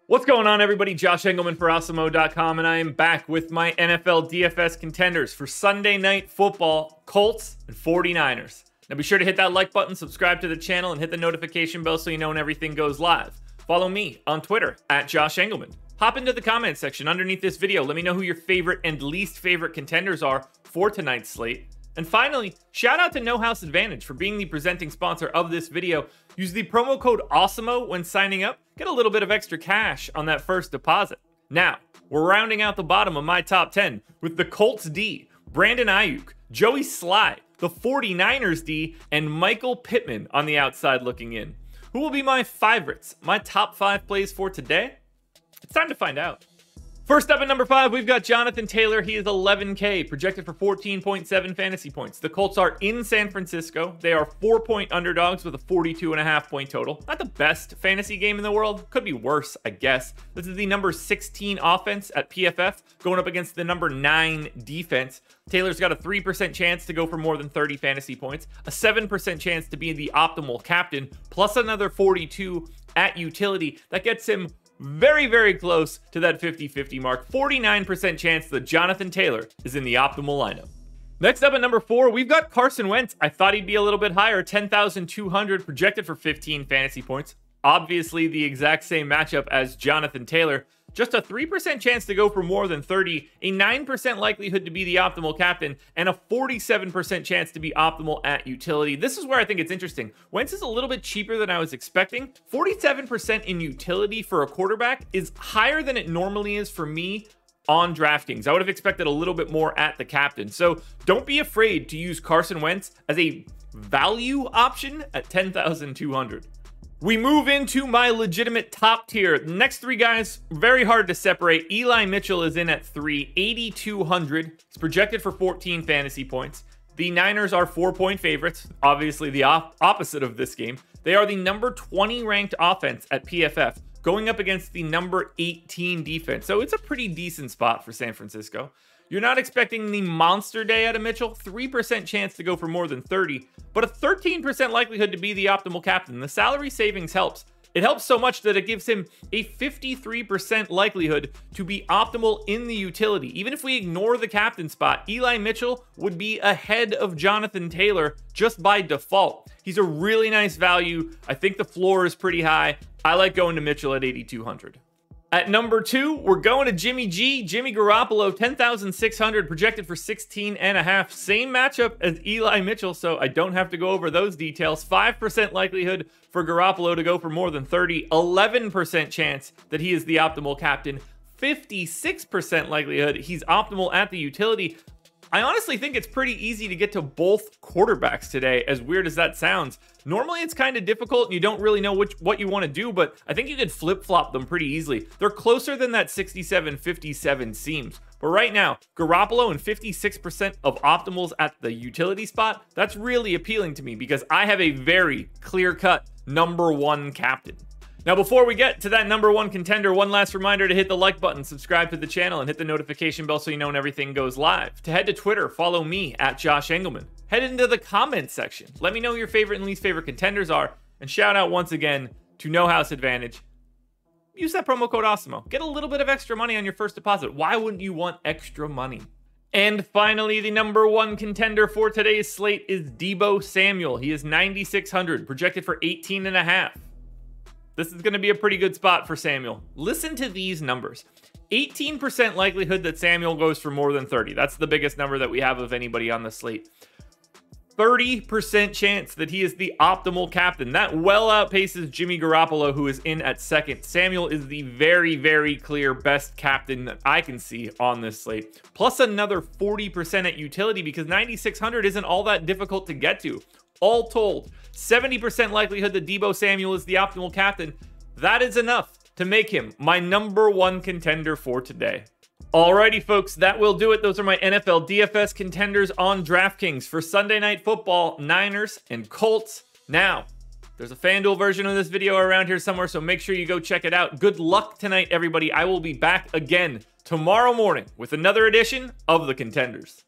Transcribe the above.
What's going on, everybody? Josh Engleman for Awesemo.com, and I am back with my NFL DFS contenders for Sunday Night Football, Colts and 49ers. Now be sure to hit that like button, subscribe to the channel, and hit the notification bell so you know when everything goes live. Follow me on Twitter, @Josh Engleman. Hop into the comment section underneath this video. Let me know who your favorite and least favorite contenders are for tonight's slate. And finally, shout out to No House Advantage for being the presenting sponsor of this video. Use the promo code Awesemo when signing up. Get a little bit of extra cash on that first deposit. Now, we're rounding out the bottom of my top 10 with the Colts D, Brandon Ayuk, Joey Sly, the 49ers D, and Michael Pittman on the outside looking in. Who will be my favorites? My top 5 plays for today? It's time to find out. First up at number 5, we've got Jonathan Taylor. He is 11K, projected for 14.7 fantasy points. The Colts are in San Francisco. They are 4-point underdogs with a 42.5 point total. Not the best fantasy game in the world. Could be worse, I guess. This is the number 16 offense at PFF, going up against the number 9 defense. Taylor's got a 3% chance to go for more than 30 fantasy points, a 7% chance to be the optimal captain, plus another 42 at utility. That gets him very, very close to that 50-50 mark. 49% chance that Jonathan Taylor is in the optimal lineup. Next up at number 4, we've got Carson Wentz. I thought he'd be a little bit higher, 10,200, projected for 15 fantasy points. Obviously the exact same matchup as Jonathan Taylor. Just a 3% chance to go for more than 30, a 9% likelihood to be the optimal captain, and a 47% chance to be optimal at utility. This is where I think it's interesting. Wentz is a little bit cheaper than I was expecting. 47% in utility for a quarterback is higher than it normally is for me on DraftKings. I would have expected a little bit more at the captain. So don't be afraid to use Carson Wentz as a value option at 10,200. We move into my legitimate top tier. The next 3 guys, very hard to separate. Eli Mitchell is in at 3, 8,200. He's projected for 14 fantasy points. The Niners are 4-point favorites, obviously the opposite of this game. They are the number 20 ranked offense at PFF, going up against the number 18 defense. So it's a pretty decent spot for San Francisco. You're not expecting the monster day out of Mitchell, 3% chance to go for more than 30, but a 13% likelihood to be the optimal captain. The salary savings helps. It helps so much that it gives him a 53% likelihood to be optimal in the utility. Even if we ignore the captain spot, Eli Mitchell would be ahead of Jonathan Taylor just by default. He's a really nice value. I think the floor is pretty high. I like going to Mitchell at 8,200. At number 2, we're going to Jimmy G. Jimmy Garoppolo, 10,600, projected for 16.5. Same matchup as Eli Mitchell, so I don't have to go over those details. 5% likelihood for Garoppolo to go for more than 30. 11% chance that he is the optimal captain. 56% likelihood he's optimal at the utility. I honestly think it's pretty easy to get to both quarterbacks today, as weird as that sounds. Normally it's kind of difficult and you don't really know what you want to do, but I think you could flip-flop them pretty easily. They're closer than that 67-57 seems. But right now, Garoppolo and 56% of optimals at the utility spot, that's really appealing to me because I have a very clear-cut number 1 captain. Now, before we get to that number 1 contender, one last reminder to hit the like button, subscribe to the channel, and hit the notification bell so you know when everything goes live. To head to Twitter, follow me @Josh Engleman. Head into the comments section. Let me know who your favorite and least favorite contenders are, and shout out once again to No House Advantage. Use that promo code Awesemo. Get a little bit of extra money on your first deposit. Why wouldn't you want extra money? And finally, the number 1 contender for today's slate is Deebo Samuel. He is 9,600, projected for 18.5. This is going to be a pretty good spot for Samuel. Listen to these numbers. 18% likelihood that Samuel goes for more than 30. That's the biggest number that we have of anybody on the slate. 30% chance that he is the optimal captain. That well outpaces Jimmy Garoppolo, who is in at 2nd. Samuel is the very, very clear best captain that I can see on this slate. Plus another 40% at utility because 9,600 isn't all that difficult to get to. All told, 70% likelihood that Deebo Samuel is the optimal captain. That is enough to make him my number 1 contender for today. Alrighty, folks, that will do it. Those are my NFL DFS contenders on DraftKings for Sunday Night Football, Niners and Colts. Now, there's a FanDuel version of this video around here somewhere, so make sure you go check it out. Good luck tonight, everybody. I will be back again tomorrow morning with another edition of the Contenders.